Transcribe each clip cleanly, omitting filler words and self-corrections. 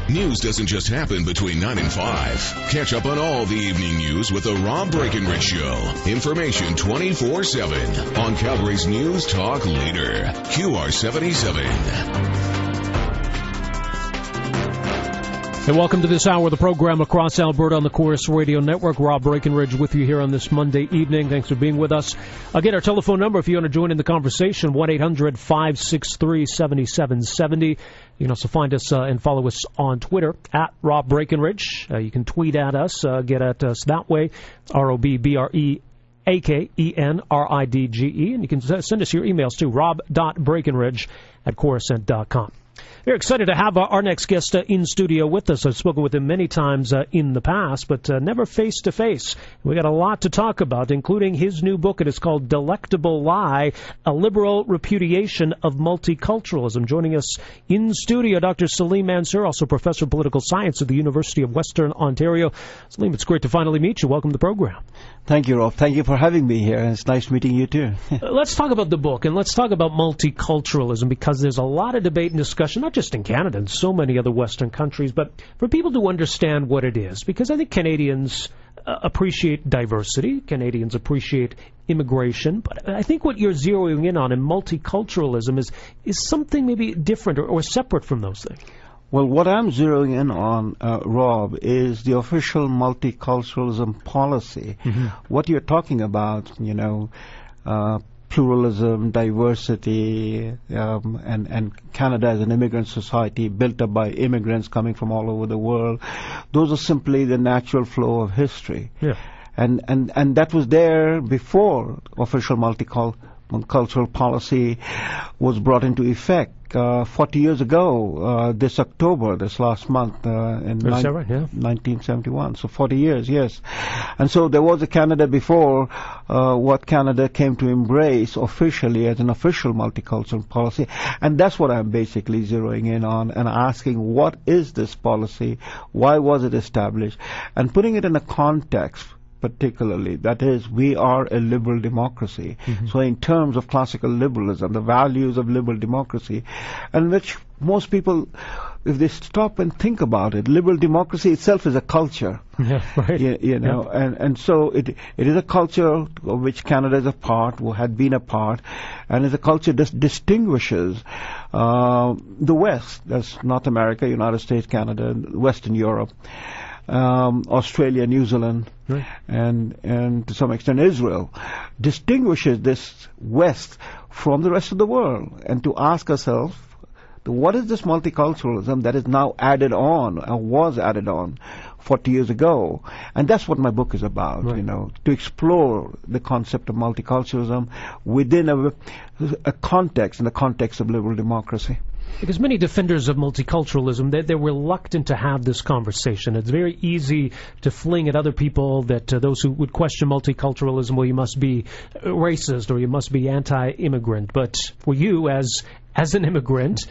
News doesn't just happen between 9 and 5. Catch up on all the evening news with the Rob Breakenridge Show. Information 24/7 on Calgary's News Talk leader, QR77. Hey, welcome to this hour of the program across Alberta on the Chorus Radio Network. Rob Breakenridge with you here on this Monday evening. Thanks for being with us. Again, our telephone number, if you want to join in the conversation, 1-800-563-7770. You can also find us and follow us on Twitter, at Rob Breakenridge. You can tweet at us, get at us that way, ROBBREAKENRIDGE. And you can send us your emails to rob.breakenridge@coruscant.com. Very excited to have our next guest in studio with us. I've spoken with him many times in the past, but never face-to-face. We got a lot to talk about, including his new book. It is called Delectable Lie, A Liberal Repudiation of Multiculturalism. Joining us in studio, Dr. Salim Mansur, also professor of political science at the University of Western Ontario. Salim, it's great to finally meet you. Welcome to the program. Thank you, Rob. Thank you for having me here. It's nice meeting you, too. Let's talk about the book, and let's talk about multiculturalism, because there's a lot of debate and discussion, not just in Canada and so many other Western countries, but for people to understand what it is, because I think Canadians appreciate diversity, Canadians appreciate immigration, but I think what you're zeroing in on in multiculturalism is something maybe different or separate from those things. Well, what I'm zeroing in on, Rob, is the official multiculturalism policy. Mm-hmm. What you're talking about, pluralism, diversity, and Canada as an immigrant society built up by immigrants coming from all over the world, those are simply the natural flow of history. Yeah. And that was there before official multicultural policy was brought into effect 40 years ago, this October, this last month, in 1971. So 40 years, yes. And so there was a Canada before what Canada came to embrace officially as an official multicultural policy. And that's what I'm basically zeroing in on and asking, what is this policy? Why was it established? And putting it in a context, particularly, that is, we are a liberal democracy. Mm-hmm. So in terms of classical liberalism, the values of liberal democracy, and which most people, if they stop and think about it, liberal democracy itself is a culture. Yeah, right. And so it is a culture of which Canada is a part, or had been a part, and is a culture that distinguishes the West, that's North America, United States, Canada, Western Europe, Australia, New Zealand, right, and to some extent Israel, distinguishes this West from the rest of the world. And to ask ourselves, what is this multiculturalism that is now added on, or was added on 40 years ago? And that's what my book is about, right, to explore the concept of multiculturalism within a context, in the context of liberal democracy. Because many defenders of multiculturalism, they're reluctant to have this conversation. It's very easy to fling at other people that those who would question multiculturalism, well, you must be racist or you must be anti-immigrant. But for you, as an immigrant,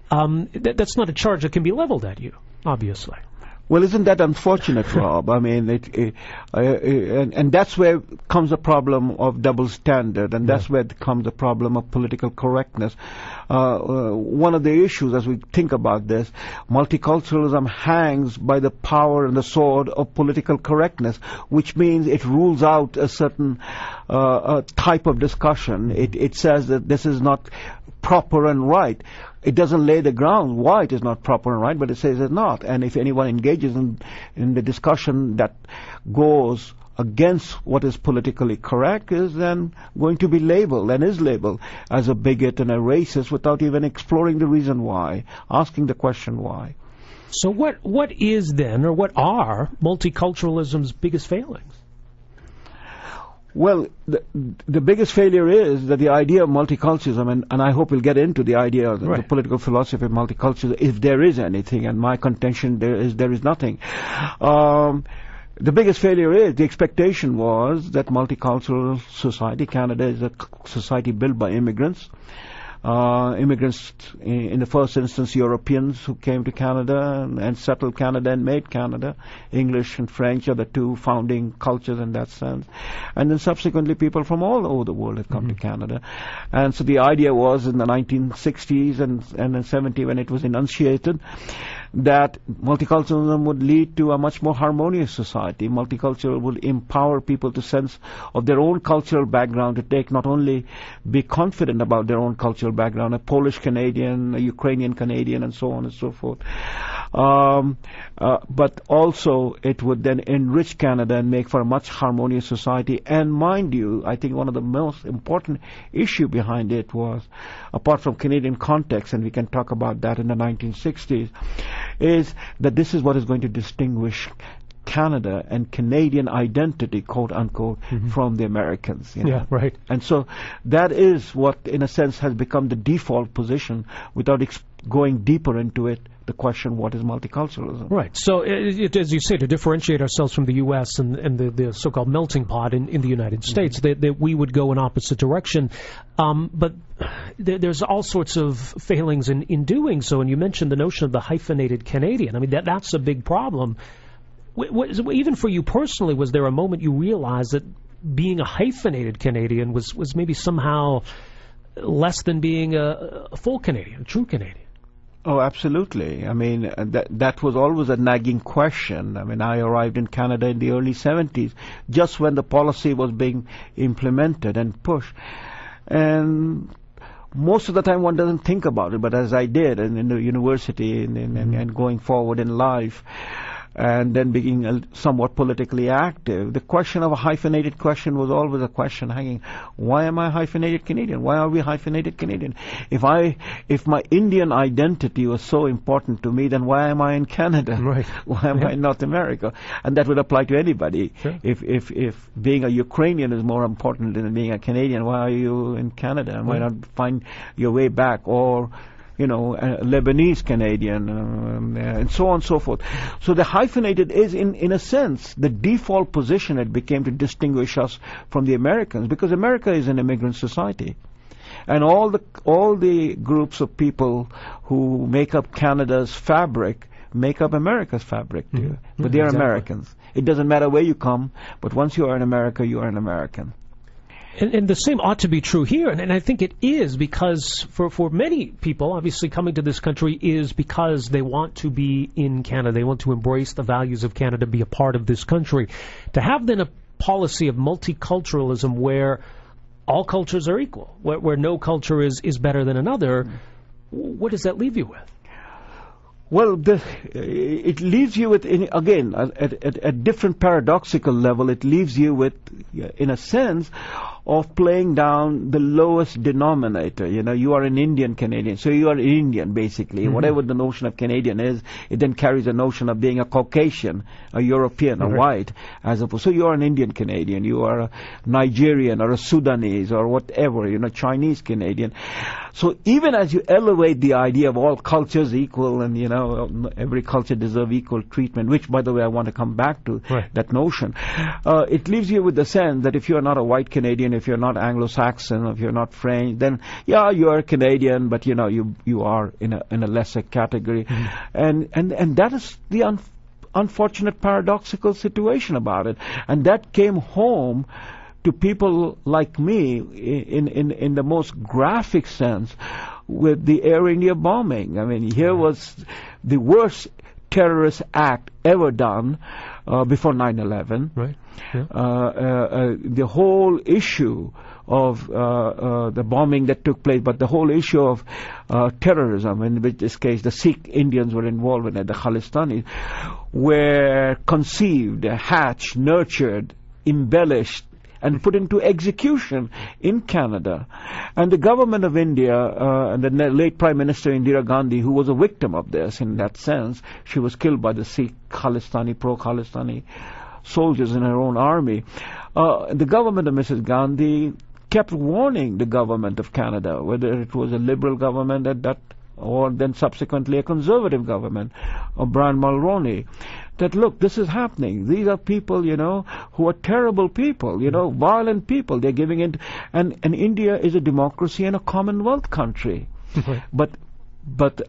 that's not a charge that can be leveled at you, obviously. Well, isn't that unfortunate, Rob? I mean, and that's where comes the problem of double standard, and that's where comes the problem of political correctness. One of the issues, as we think about this, multiculturalism hangs by the power and the sword of political correctness, which means it rules out a certain type of discussion. It says that this is not proper and right. It doesn't lay the ground why it is not proper and right, but it says it's not. And if anyone engages in the discussion that goes against what is politically correct, is then going to be labeled, and is labeled, as a bigot and a racist without even exploring the reason why, asking the question why. So what is then, or what are multiculturalism's biggest failings? Well, the biggest failure is that the idea of multiculturalism, and I hope we'll get into the idea of the political philosophy of multiculturalism, if there is anything, and my contention there is nothing. The biggest failure is the expectation was that multicultural society, Canada is a society built by immigrants. Immigrants, in the first instance, Europeans who came to Canada and settled Canada and made Canada. English and French are the two founding cultures in that sense. And then subsequently people from all over the world have come to Canada. And so the idea was in the 1960s and the 70s when it was enunciated that multiculturalism would lead to a much more harmonious society. Multicultural would empower people to sense of their own cultural background, to take not only be confident about their own cultural background, a Polish Canadian, a Ukrainian Canadian, and so on and so forth. But also it would then enrich Canada and make for a much harmonious society. And mind you, I think one of the most important issue behind it was, apart from Canadian context, and we can talk about that in the 1960s, is that this is what is going to distinguish Canada and Canadian identity, quote unquote, from the Americans. You know? Yeah, right. And so that is what, in a sense, has become the default position, without going deeper into it, the question, what is multiculturalism? Right. So, as you say, to differentiate ourselves from the U.S. and the so-called melting pot in the United States, that we would go in opposite direction. But there's all sorts of failings in doing so. And you mentioned the notion of the hyphenated Canadian. I mean, that's a big problem. Even for you personally, was there a moment you realized that being a hyphenated Canadian was maybe somehow less than being a full Canadian, a true Canadian? Oh, absolutely. I mean, that was always a nagging question. I mean, I arrived in Canada in the early 70s, just when the policy was being implemented and pushed. And most of the time one doesn't think about it, but as I did in the university and going forward in life, and then being somewhat politically active, the question of a hyphenated question was always a question hanging. Why am I hyphenated Canadian? Why are we hyphenated Canadian? If my Indian identity was so important to me, then why am I in Canada? Right. Why am I in North America? And that would apply to anybody. Sure. If being a Ukrainian is more important than being a Canadian, why are you in Canada? Why not find your way back? Or a Lebanese Canadian, and so on and so forth. So the hyphenated is, in a sense, the default position it became to distinguish us from the Americans, because America is an immigrant society. And all the groups of people who make up Canada's fabric make up America's fabric too. But they're exactly. Americans. It doesn't matter where you come, but once you are in America, you are an American. And the same ought to be true here, and I think it is, because for many people, obviously coming to this country is because they want to be in Canada. They want to embrace the values of Canada, be a part of this country. To have then a policy of multiculturalism where all cultures are equal, where no culture is better than another, what does that leave you with? Well, it leaves you with, again, at a different paradoxical level, it leaves you with, in a sense, of playing down the lowest denominator. You are an Indian Canadian, so you are an Indian, basically. Whatever the notion of Canadian is, it then carries a notion of being a Caucasian, a European, a white, as opposed. So you are an Indian Canadian, you are a Nigerian or a Sudanese or whatever, Chinese Canadian. So even as you elevate the idea of all cultures equal and, every culture deserves equal treatment, which, by the way, I want to come back to, that notion, it leaves you with the sense that if you're not a white Canadian, if you're not Anglo-Saxon, if you're not French, then, yeah, you are Canadian, but, you are in a lesser category. And that is the unfortunate paradoxical situation about it. And that came home to people like me in the most graphic sense with the Air India bombing. I mean, here was the worst terrorist act ever done before 9/11. Right. Yeah. The whole issue of the bombing that took place, but the whole issue of terrorism, in this case the Sikh Indians were involved in it, the Khalistanis, were conceived, hatched, nurtured, embellished, and put into execution in Canada. And the government of India, and the late Prime Minister Indira Gandhi, who was a victim of this in that sense, she was killed by the Sikh Khalistani, pro-Khalistani soldiers in her own army. The government of Mrs. Gandhi kept warning the government of Canada, whether it was a liberal government at that, or then subsequently a conservative government of Brian Mulroney, that look, this is happening. These are people, who are terrible people, violent people. They're giving in, and India is a democracy and a Commonwealth country. But But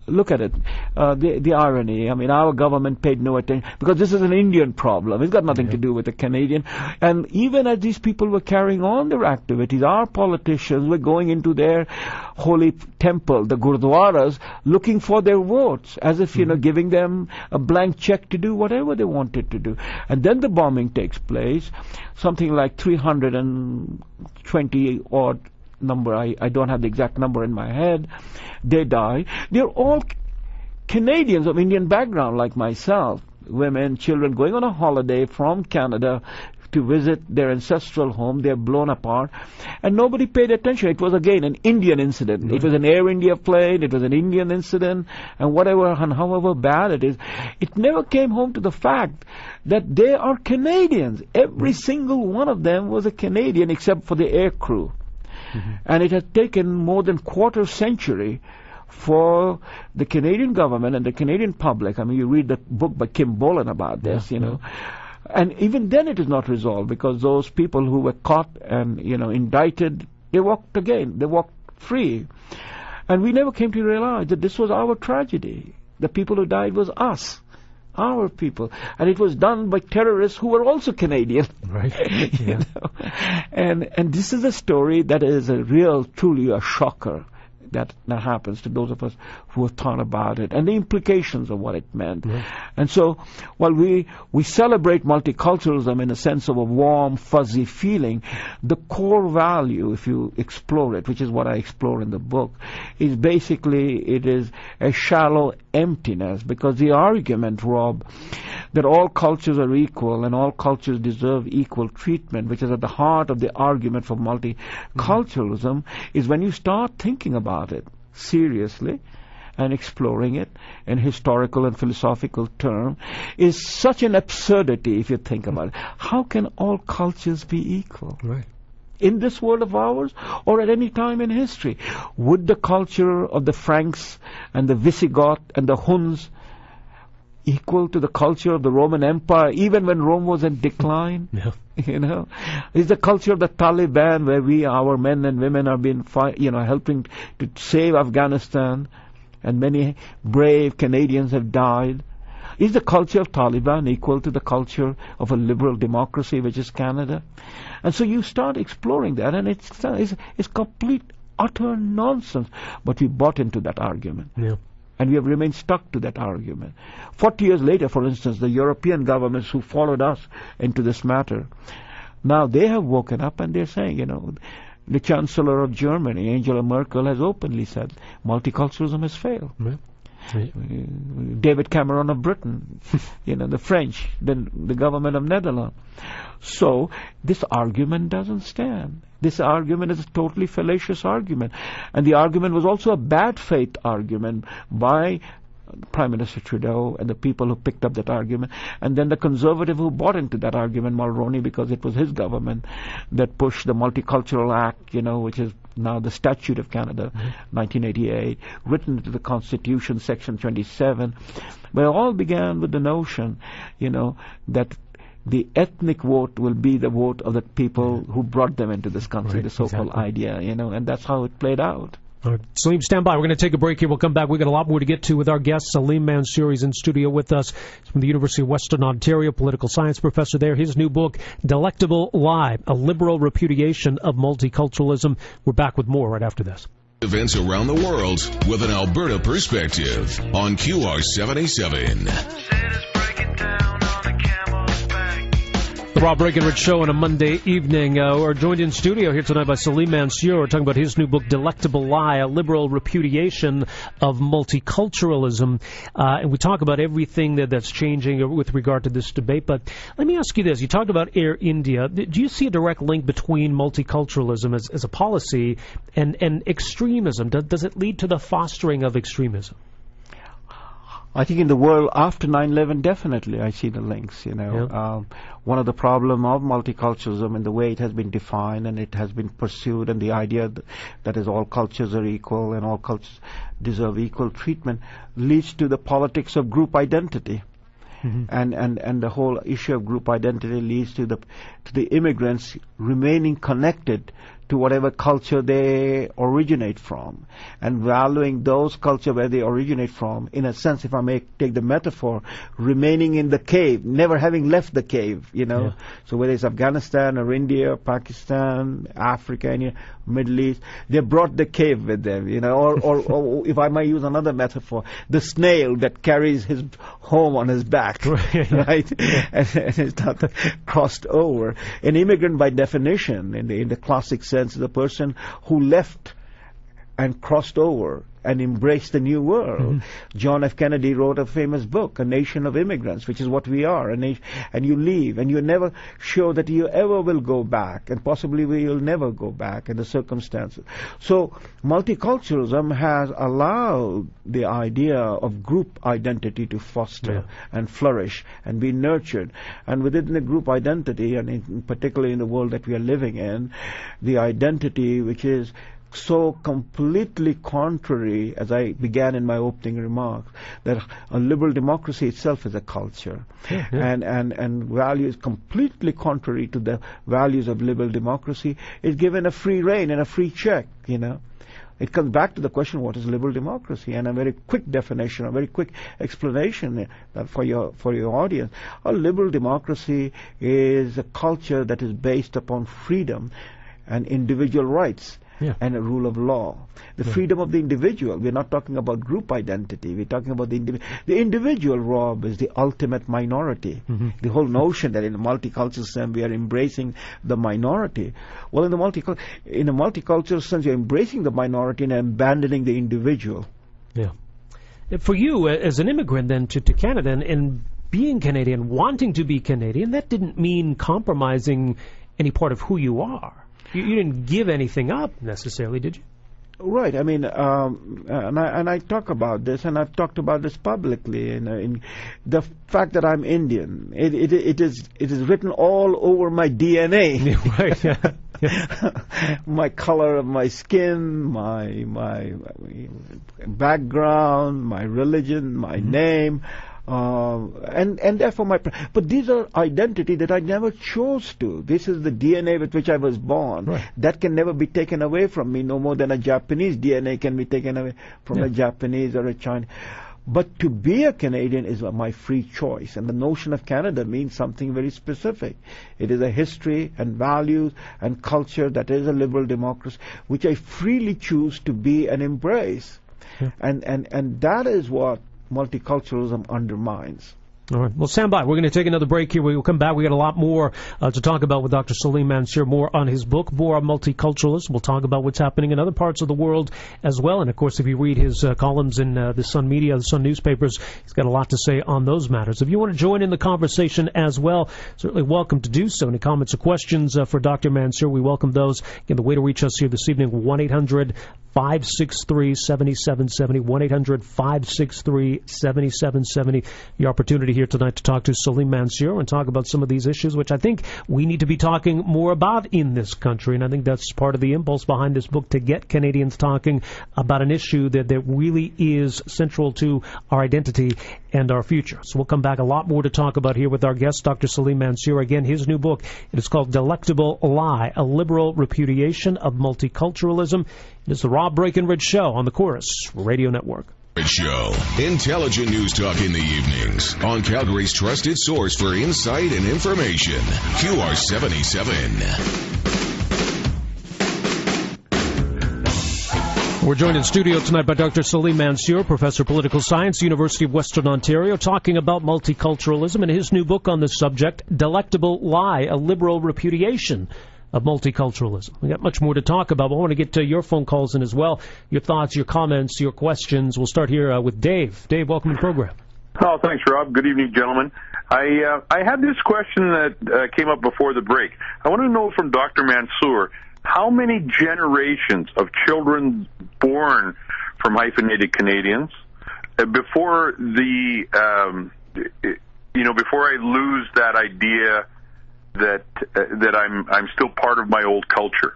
look at it, the irony. I mean, our government paid no attention because this is an Indian problem. It's got nothing to do with the Canadian. And even as these people were carrying on their activities, our politicians were going into their holy temple, the gurdwaras, looking for their votes, as if, giving them a blank check to do whatever they wanted to do. And then the bombing takes place, something like 320 odd number, I don't have the exact number in my head, they die. They're all Canadians of Indian background like myself, women, children going on a holiday from Canada to visit their ancestral home. They're blown apart and nobody paid attention. It was again an Indian incident. It was an Air India plane, it was an Indian incident, and whatever and however bad it is, it never came home to the fact that they are Canadians. Every single one of them was a Canadian except for the air crew. And it has taken more than quarter century for the Canadian government and the Canadian public. I mean, you read the book by Kim Bolan about this, and even then it is not resolved because those people who were caught and, indicted, they walked again. They walked free. And we never came to realize that this was our tragedy. The people who died was us. Our people, and it was done by terrorists who were also Canadian. Right. you know? And this is a story that is truly a shocker that happens to those of us who have thought about it and the implications of what it meant. And so while we celebrate multiculturalism in a sense of a warm, fuzzy feeling, the core value, if you explore it, which is what I explore in the book, is basically it is a shallow emptiness, because the argument, Rob, that all cultures are equal and all cultures deserve equal treatment, which is at the heart of the argument for multiculturalism, is when you start thinking about it seriously and exploring it in historical and philosophical terms, is such an absurdity if you think about it. How can all cultures be equal? Right. In this world of ours or at any time in history? Would the culture of the Franks and the Visigoth and the Huns equal to the culture of the Roman Empire, even when Rome was in decline? Yeah. Is the culture of the Taliban, where our men and women have been, helping to save Afghanistan, and many brave Canadians have died? Is the culture of Taliban equal to the culture of a liberal democracy, which is Canada? And so you start exploring that, and it's complete, utter nonsense. But we bought into that argument. Yeah. And we have remained stuck to that argument. 40 years later, for instance, the European governments who followed us into this matter, now they have woken up and they're saying, the Chancellor of Germany, Angela Merkel, has openly said multiculturalism has failed. Yeah. David Cameron of Britain, the French, then the government of Netherlands. So this argument doesn't stand. This argument is a totally fallacious argument. And the argument was also a bad faith argument by Prime Minister Trudeau and the people who picked up that argument, and then the conservative who bought into that argument, Mulroney, because it was his government that pushed the Multicultural Act, which is now the Statute of Canada, 1988, written into the Constitution, Section 27. But it all began with the notion, that the ethnic vote will be the vote of the people who brought them into this country, the so-called idea, and that's how it played out. All right. Salim, stand by. We're going to take a break here. We'll come back. We've got a lot more to get to with our guest, Salim Mansur. He's in studio with us. He's from the University of Western Ontario, political science professor there. His new book, Delectable Lie, A Liberal Repudiation of Multiculturalism. We're back with more right after this. Events around the world with an Alberta perspective on QR77. The Rob Breakenridge Show on a Monday evening. We're joined in studio here tonight by Salim Mansur. We're talking about his new book, Delectable Lie, A Liberal Repudiation of Multiculturalism. And we talk about everything that's changing with regard to this debate. But let me ask you this. You talked about Air India. Do you see a direct link between multiculturalism as a policy and extremism? Does it lead to the fostering of extremism? I think in the world after 9/11, definitely I see the links, One of the problem of multiculturalism and the way it has been defined and it has been pursued, and the idea that is all cultures are equal and all cultures deserve equal treatment, leads to the politics of group identity. And the whole issue of group identity leads to the immigrants remaining connected to whatever culture they originate from, and valuing those culture where they originate from, in a sense, if I may take the metaphor, remaining in the cave, never having left the cave, Yeah. So whether it's Afghanistan or India, Pakistan, Africa, any Middle East, they brought the cave with them, or if I might use another metaphor, the snail that carries his home on his back, right? And it's not crossed over. An immigrant, by definition, in the classic sense, is a person who left and crossed over and embraced the new world. John F. Kennedy wrote a famous book, A Nation of Immigrants, which is what we are. And you leave, and you're never sure that you ever will go back, and possibly you'll never go back in the circumstances. So multiculturalism has allowed the idea of group identity to foster and flourish and be nurtured. And within the group identity, and particularly in the world that we are living in, the identity which is so completely contrary, as I began in my opening remarks, that a liberal democracy itself is a culture, and values completely contrary to the values of liberal democracy is given a free rein and a free check. It comes back to the question, what is liberal democracy? And a very quick definition, a very quick explanation for your audience. A liberal democracy is a culture that is based upon freedom and individual rights. And a rule of law. The freedom of the individual. We're not talking about group identity. We're talking about the individual. The individual, Rob, is the ultimate minority. The whole notion that in a multicultural sense we are embracing the minority. Well, in a multicultural sense, you're embracing the minority and abandoning the individual. Yeah. For you, as an immigrant then to Canada, and being Canadian, wanting to be Canadian, that didn't mean compromising any part of who you are. You didn't give anything up necessarily, did you? Right. I mean, and I talk about this, and I've talked about this publicly. In the fact that I'm Indian, it is written all over my DNA. Right. My color of my skin, my background, my religion, my name. And therefore but these are identity that I never chose to. This is the DNA with which I was born. Right. That can never be taken away from me, no more than a Japanese DNA can be taken away from a Japanese or a Chinese. But to be a Canadian is my free choice, and the notion of Canada means something very specific. It is a history and values and culture that is a liberal democracy, which I freely choose to be and embrace. And that is what multiculturalism undermines. All right. Well, stand by. We're going to take another break here. We will come back. We got a lot more to talk about with Dr. Salim Mansur, more on his book, more on multiculturalism. We'll talk about what's happening in other parts of the world as well. And, of course, if you read his columns in the Sun media, the Sun newspapers, he's got a lot to say on those matters. If you want to join in the conversation as well, certainly welcome to do so. Any comments or questions for Dr. Mansur, we welcome those. Again, the way to reach us here this evening, 1-800-563-7770, 1-800-563-7770. The opportunity here tonight to talk to Salim Mansur and talk about some of these issues, which I think we need to be talking more about in this country. And I think that's part of the impulse behind this book, to get Canadians talking about an issue that really is central to our identity and our future. So we'll come back. A lot more to talk about here with our guest, Dr. Salim Mansur. Again, his new book, it is called Delectable Lie, A Liberal Repudiation of Multiculturalism. It is the Rob Breakenridge Show on the Chorus Radio Network. Show. Intelligent news talk in the evenings on Calgary's trusted source for insight and information. QR77. We're joined in studio tonight by Dr. Salim Mansur, Professor of Political Science, University of Western Ontario, talking about multiculturalism and his new book on this subject, Delectable Lie, A Liberal Repudiation of Multiculturalism. We got much more to talk about, but I want to get to your phone calls in as well. Your thoughts, your comments, your questions. We'll start here with Dave. Dave, welcome to the program. Oh, thanks, Rob. Good evening, gentlemen. I had this question that came up before the break. I want to know from Dr. Mansur, how many generations of children born from hyphenated Canadians before before I lose that idea that I'm still part of my old culture?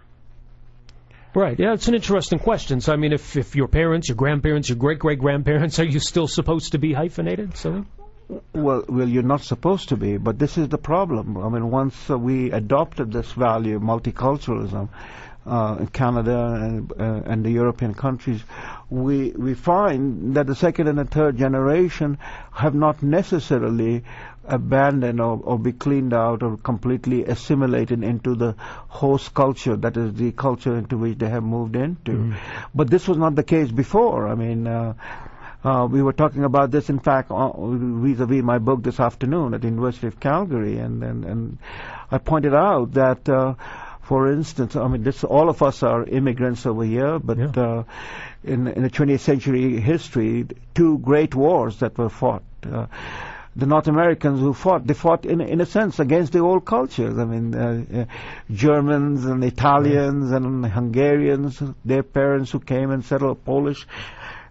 Right. Yeah, it's an interesting question. So, I mean, if your parents, your grandparents, your great-great-grandparents, are you still supposed to be hyphenated, Salim? Well, you're not supposed to be, but this is the problem. I mean, once we adopted this value, multiculturalism, in Canada and the European countries, we find that the second and the third generation have not necessarily abandoned or be cleaned out or completely assimilated into the host culture, that is the culture into which they have moved into. Mm-hmm. But this was not the case before. I mean, we were talking about this, in fact, vis-a-vis my book this afternoon at the University of Calgary, and I pointed out that, for instance, I mean, all of us are immigrants over here, but in the 20th century history, two great wars that were fought. The North Americans who fought, they fought in a sense against the old cultures. I mean, Germans and Italians and Hungarians, their parents who came and settled Polish.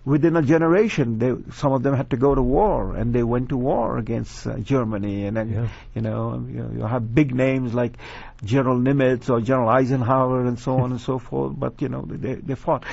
Within a generation, some of them had to go to war, and they went to war against Germany. And then, you have big names like General Nimitz or General Eisenhower and so on and so forth. But they fought,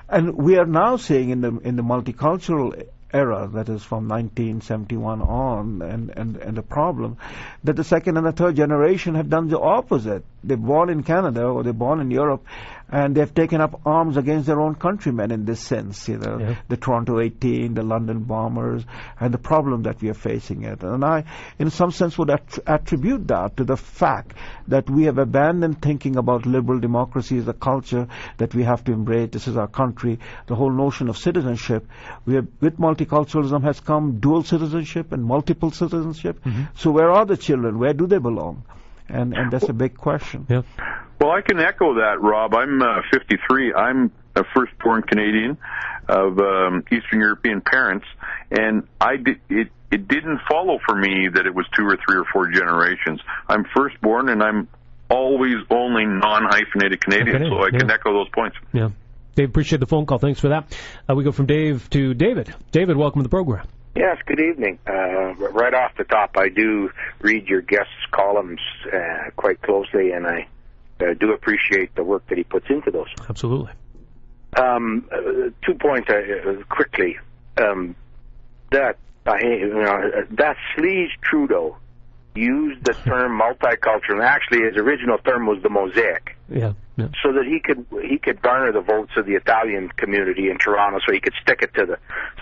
and we are now seeing in the multicultural era, that is from 1971 on, and the problem that the second and the third generation have done the opposite. They're born in Canada or they're born in Europe, and they've taken up arms against their own countrymen in this sense, the Toronto 18, the London bombers, and the problem that we are facing it. And I, in some sense, would attribute that to the fact that we have abandoned thinking about liberal democracy as a culture that we have to embrace. This is our country. The whole notion of citizenship, with multiculturalism has come dual citizenship and multiple citizenship. Mm-hmm. So where are the children? Where do they belong? And that's a big question. Yeah. Well, I can echo that, Rob. I'm 53. I'm a firstborn Canadian of Eastern European parents, and it didn't follow for me that it was 2 or 3 or 4 generations. I'm firstborn, and I'm always only non-hyphenated Canadian, so I can echo those points. Yeah. Dave, appreciate the phone call. Thanks for that. We go from Dave to David. David, welcome to the program. Yes, good evening. Right off the top, I do read your guest's columns quite closely, and I do appreciate the work that he puts into those. Absolutely. 2 points quickly. That Sleaze Trudeau used the term multicultural, and actually his original term was the mosaic. Yeah. So that he could garner the votes of the Italian community in Toronto, so he could stick it to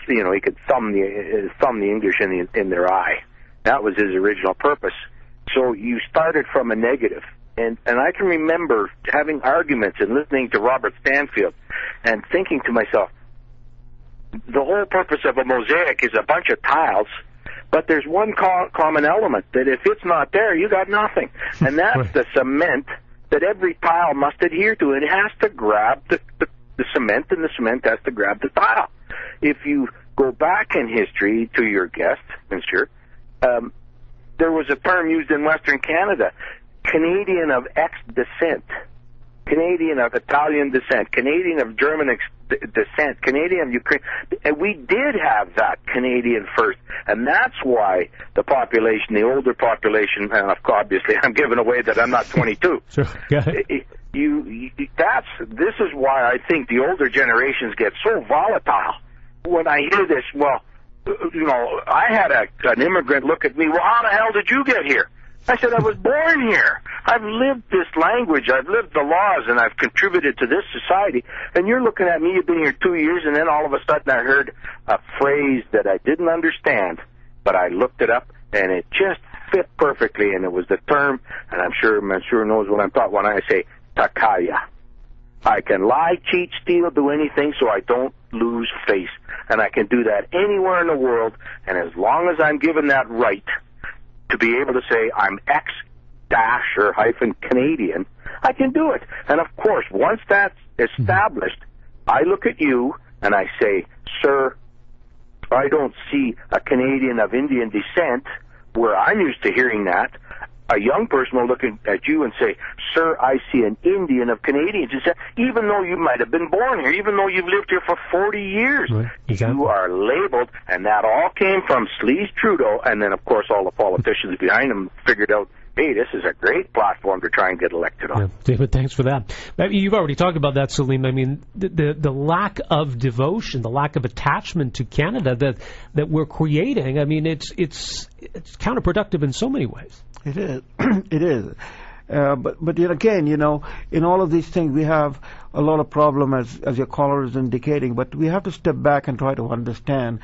he could thumb the English in their eye. That was his original purpose. So you started from a negative, and I can remember having arguments and listening to Robert Stanfield, and thinking to myself, the whole purpose of a mosaic is a bunch of tiles. But there's one common element, that if it's not there, you got nothing. And that's the cement that every tile must adhere to. It has to grab the cement, and the cement has to grab the tile. If you go back in history to your guest, Monsieur, there was a term used in Western Canada, Canadian of X descent, Canadian of Italian descent, Canadian of German descent, Canadian of Ukraine. And we did have that Canadian first, and that's why the population, the older population, and obviously I'm giving away that I'm not 22. Sure. This is why I think the older generations get so volatile. When I hear this, I had an immigrant look at me, well, how the hell did you get here? I said, I was born here. I've lived this language. I've lived the laws, and I've contributed to this society. And you're looking at me, you've been here 2 years, and then all of a sudden I heard a phrase that I didn't understand, but I looked it up, and it just fit perfectly, and it was the term, and I'm sure Mansur knows what I'm talking when I say takaya. I can lie, cheat, steal, do anything so I don't lose face. And I can do that anywhere in the world, and as long as I'm given that right to be able to say I'm X dash or hyphen Canadian, I can do it. And of course, once that's established, I look at you and I say, sir, I don't see a Canadian of Indian descent where I'm used to hearing that. A young person will look at you and say, sir, I see an Indian of Canadian descent, even though you might have been born here, even though you've lived here for 40 years. Right. Exactly. You are labeled, and that all came from Sleaze Trudeau, and then, of course, all the politicians behind him figured out hey, this is a great platform to try and get elected on. Yeah, David, thanks for that. You've already talked about that, Salim. I mean, the lack of devotion, the lack of attachment to Canada that we're creating, I mean, it's counterproductive in so many ways. It is. It is. But yet again, in all of these things, we have a lot of problem, as your caller is indicating, but we have to step back and try to understand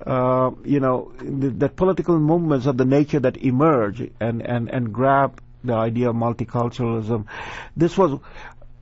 the political movements of the nature that emerge and grab the idea of multiculturalism. This was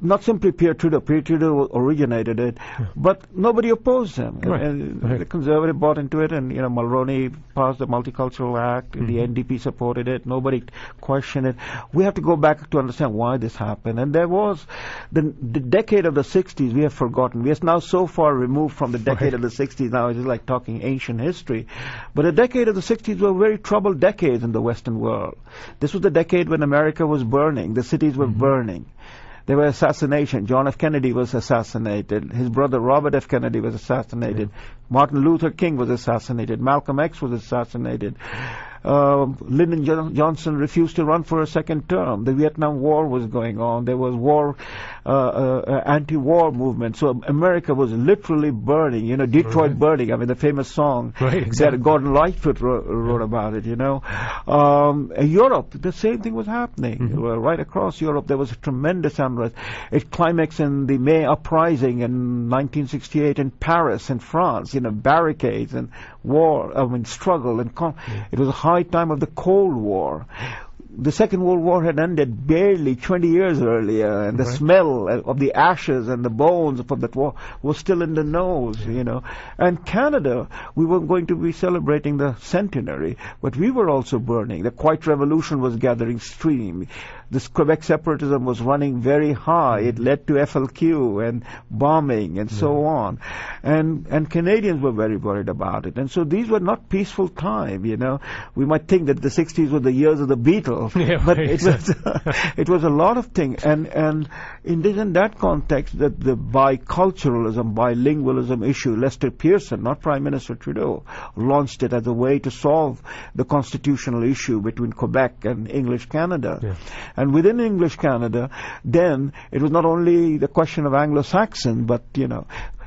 not simply Pierre Trudeau. Pierre Trudeau originated it, but nobody opposed him. Right. And the Conservative bought into it, and Mulroney passed the Multicultural Act, and the NDP supported it. Nobody questioned it. We have to go back to understand why this happened. And there was the decade of the 60s we have forgotten. We are now so far removed from the decade of the 60s now, it's like talking ancient history. But the decade of the 60s were very troubled decades in the Western world. This was the decade when America was burning. The cities were burning. There were assassinations. John F. Kennedy was assassinated. His brother Robert F. Kennedy was assassinated. Martin Luther King was assassinated. Malcolm X was assassinated. Lyndon Johnson refused to run for a second term. The Vietnam War was going on. There was anti-war movement. So America was literally burning. Detroit burning. I mean, the famous song that Gordon Lightfoot wrote about it. Europe, the same thing was happening. Right across Europe, there was a tremendous unrest. It climaxed in the May uprising in 1968 in Paris, in France. Barricades and war. Struggle and it was a high time of the Cold War. The Second World War had ended barely 20 years earlier, and the smell of the ashes and the bones from that war was still in the nose, And Canada, we were going to be celebrating the centenary, but we were also burning. The Quiet Revolution was gathering steam. This Quebec separatism was running very high. It led to FLQ and bombing and so on. And Canadians were very worried about it. And so these were not peaceful times, We might think that the 60s were the years of the Beatles, but it was a lot of things. And in that context, that the biculturalism, bilingualism issue, Lester Pearson, not Prime Minister Trudeau, launched it as a way to solve the constitutional issue between Quebec and English Canada. Yeah. And within English Canada, then it was not only the question of Anglo-Saxon, but,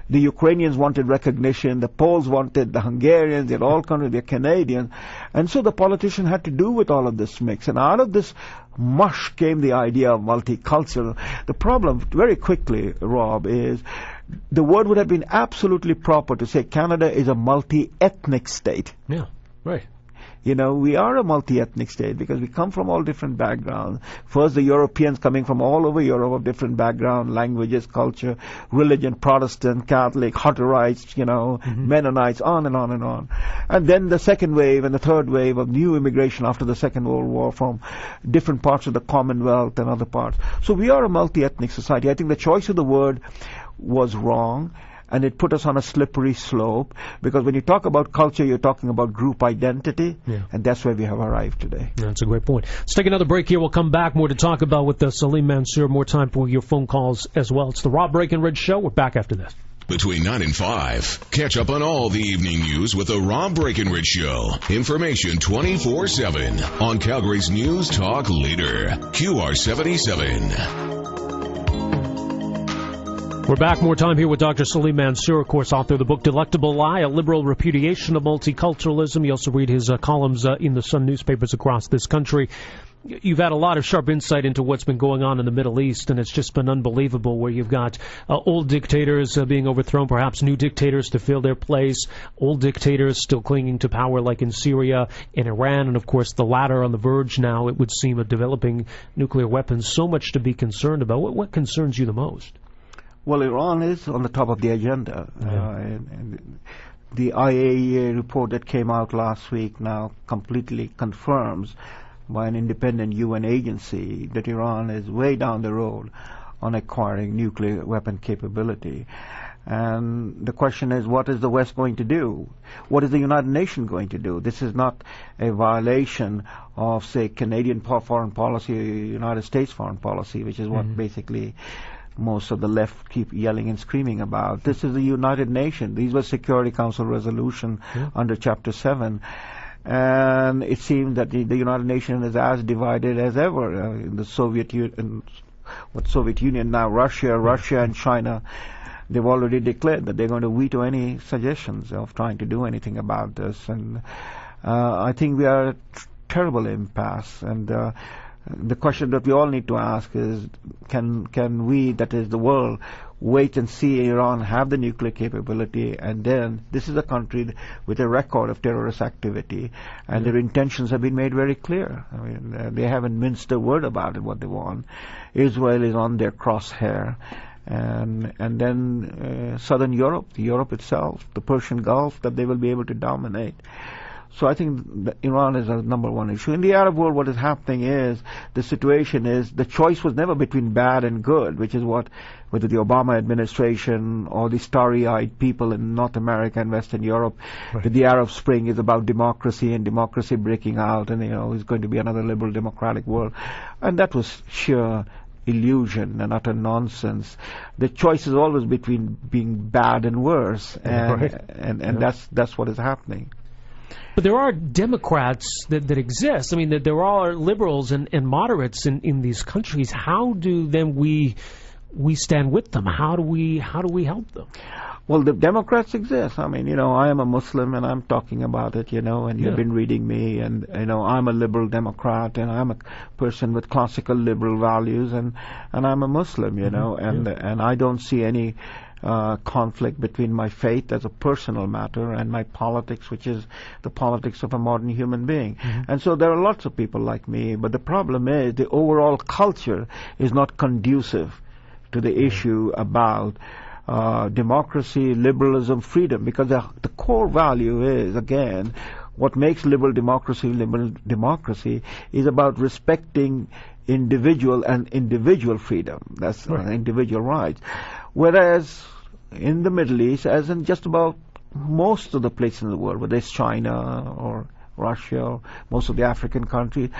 the Ukrainians wanted recognition, the Poles wanted, the Hungarians, they're all countries, they're Canadians. And so the politician had to do with all of this mix. And out of this mush came the idea of multicultural. The problem, very quickly, Rob, is the word would have been absolutely proper to say Canada is a multi-ethnic state. Yeah, right. We are a multi-ethnic state because we come from all different backgrounds. First, the Europeans coming from all over Europe of different backgrounds, languages, culture, religion, Protestant, Catholic, Hutterites, Mennonites, on and on and on. And then the second wave and the third wave of new immigration after the Second World War from different parts of the Commonwealth and other parts. So we are a multi-ethnic society. I think the choice of the word was wrong. And it put us on a slippery slope, because when you talk about culture, you're talking about group identity, and that's where we have arrived today. Yeah, that's a great point. Let's take another break here. We'll come back, more to talk about with Salim Mansur, more time for your phone calls as well. It's the Rob Breakenridge Show. We're back after this. Between 9 and 5, catch up on all the evening news with the Rob Breakenridge Show. Information 24/7 on Calgary's News Talk leader, QR77. We're back, more time here with Dr. Salim Mansur, of course, author of the book Delectable Lie, A Liberal Repudiation of Multiculturalism. You also read his columns in the Sun newspapers across this country. You've had a lot of sharp insight into what's been going on in the Middle East, and it's just been unbelievable, where you've got old dictators being overthrown, perhaps new dictators to fill their place, old dictators still clinging to power like in Syria and Iran, and of course the latter on the verge now, it would seem, of developing nuclear weapons. So much to be concerned about. What concerns you the most? Well, Iran is on the top of the agenda. And the IAEA report that came out last week now completely confirms by an independent UN agency that Iran is way down the road on acquiring nuclear weapon capability. And the question is, what is the West going to do? What is the United Nations going to do? This is not a violation of, say, Canadian foreign policy or United States foreign policy, which is what basically most of the left keep yelling and screaming about. This is the United Nations. These were Security Council resolution under Chapter 7. And it seems that the United Nations is as divided as ever. In the Soviet Union, now Russia and China, they've already declared that they're going to veto any suggestions of trying to do anything about this. And I think we are at a terrible impasse. And the question that we all need to ask is, can we, that is the world, wait and see Iran have the nuclear capability, and then this is a country with a record of terrorist activity, and their intentions have been made very clear. I mean, they haven't minced a word about it, what they want. Israel is on their crosshair. And then southern Europe itself, the Persian Gulf, that they will be able to dominate. So I think that Iran is a number one issue. In the Arab world, what is happening is, the situation is, the choice was never between bad and good, which is what, whether the Obama administration or the starry-eyed people in North America and Western Europe, that the Arab Spring is about democracy and democracy breaking out, and it's going to be another liberal democratic world. And that was sheer illusion and utter nonsense. The choice is always between being bad and worse, and that's what is happening. But there are Democrats that exist. I mean, that there are liberals and moderates in these countries. How do then we stand with them? How do we help them? Well, the Democrats exist. I mean, I am a Muslim and I'm talking about it, and you've been reading me, and, I'm a liberal Democrat, and I'm a person with classical liberal values, and I'm a Muslim, and I don't see any conflict between my faith as a personal matter and my politics, which is the politics of a modern human being. And so there are lots of people like me, but the problem is the overall culture is not conducive to the issue about democracy, liberalism, freedom, because the core value is, again, what makes liberal democracy is about respecting individual freedom. That's individual rights. Whereas in the Middle East, as in just about most of the places in the world, whether it's China or Russia or most of the African countries,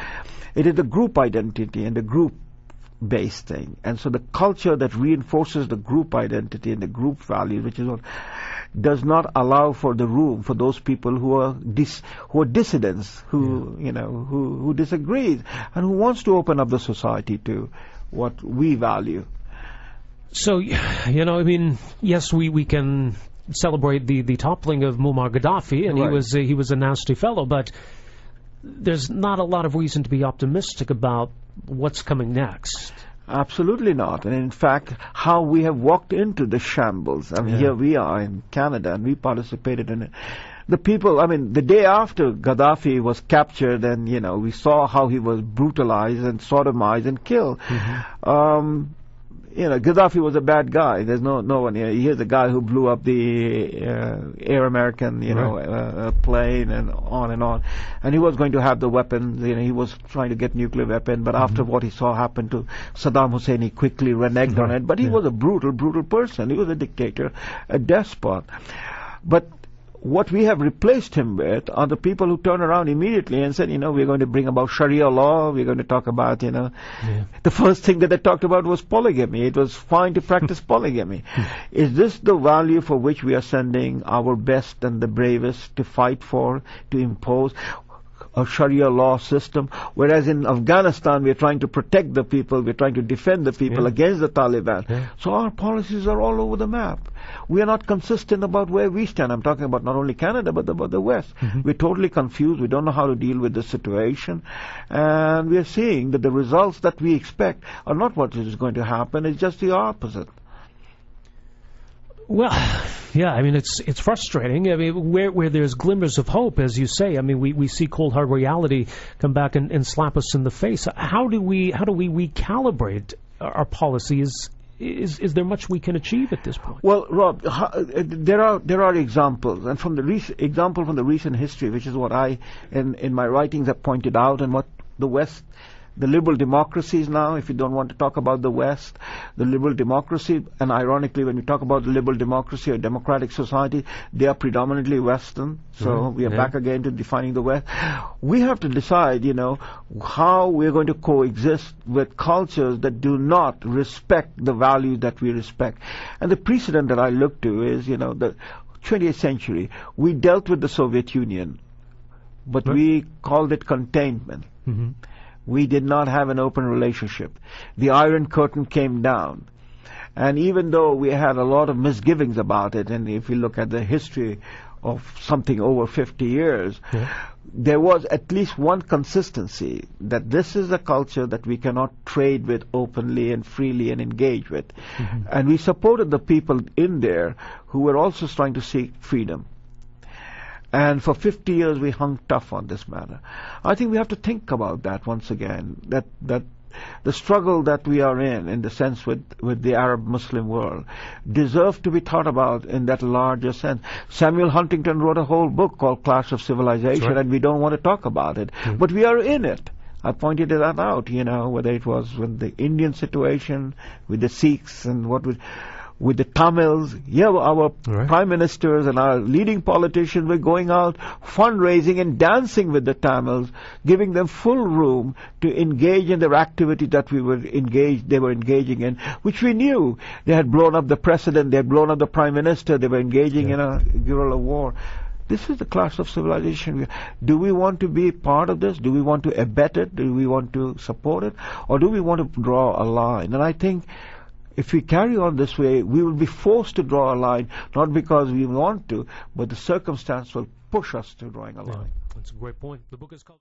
it is the group identity and the group-based thing. And so the culture that reinforces the group identity and the group values, which is what does not allow for the room for those people who are dissidents, who disagree, and who wants to open up the society to what we value. So, I mean, yes, we can celebrate the toppling of Muammar Gaddafi, and he was a nasty fellow, but there's not a lot of reason to be optimistic about what's coming next. Absolutely not. And in fact, how we have walked into the shambles. I mean, here we are in Canada, and we participated in it. The people, I mean, the day after Gaddafi was captured, and, we saw how he was brutalized and sodomized and killed. Gaddafi was a bad guy. There's no one here. Here's a guy who blew up the Air American, plane, and on. And he was going to have the weapons. He was trying to get nuclear weapon. But after what he saw happen to Saddam Hussein, he quickly reneged on it. But he was a brutal person. He was a dictator, a despot. But what we have replaced him with are the people who turn around immediately and said, we're going to bring about Sharia law, we're going to talk about, the first thing that they talked about was polygamy. It was fine to practice polygamy. Is this the value for which we are sending our best and the bravest to fight for, to impose a Sharia law system, whereas in Afghanistan we're trying to protect the people, we're trying to defend the people against the Taliban. So our policies are all over the map. We are not consistent about where we stand. I'm talking about not only Canada, but about the West. We're totally confused. We don't know how to deal with the situation. And we are seeing that the results that we expect are not what is going to happen. It's just the opposite. Well, I mean, it's frustrating. I mean, where there's glimmers of hope, as you say, I mean, we see cold hard reality come back and slap us in the face. How do we recalibrate our policies? Is there much we can achieve at this point? Well, Rob, there are examples, and from the recent history, which is what I in my writings have pointed out, and what the West, the liberal democracies now, if you don't want to talk about the West, the liberal democracy, and ironically when we talk about the liberal democracy or democratic society, they are predominantly Western, so we are back again to defining the West. We have to decide, how we're going to coexist with cultures that do not respect the values that we respect. And the precedent that I look to is, the 20th century, we dealt with the Soviet Union but we called it containment. Mm-hmm. We did not have an open relationship. The Iron Curtain came down. And even though we had a lot of misgivings about it, and if you look at the history of something over 50 years, there was at least one consistency, that this is a culture that we cannot trade with openly and freely and engage with. Mm-hmm. And we supported the people in there who were also trying to seek freedom. And for 50 years we hung tough on this matter. I think we have to think about that once again, that the struggle that we are in the sense with the Arab Muslim world, deserve to be thought about in that larger sense. Samuel Huntington wrote a whole book called Clash of Civilization, and we don't want to talk about it. Mm-hmm. But we are in it. I pointed that out, whether it was with the Indian situation, with the Sikhs, and with the Tamils. Our prime ministers and our leading politicians were going out fundraising and dancing with the Tamils, giving them full room to engage in their activity that they were engaging in, which we knew. They had blown up the president, they had blown up the prime minister, they were engaging in a guerrilla war. This is the clash of civilization. Do we want to be part of this? Do we want to abet it? Do we want to support it? Or do we want to draw a line? And I think if we carry on this way, we will be forced to draw a line, not because we want to, but the circumstance will push us to drawing a line. That's a great point. The book is called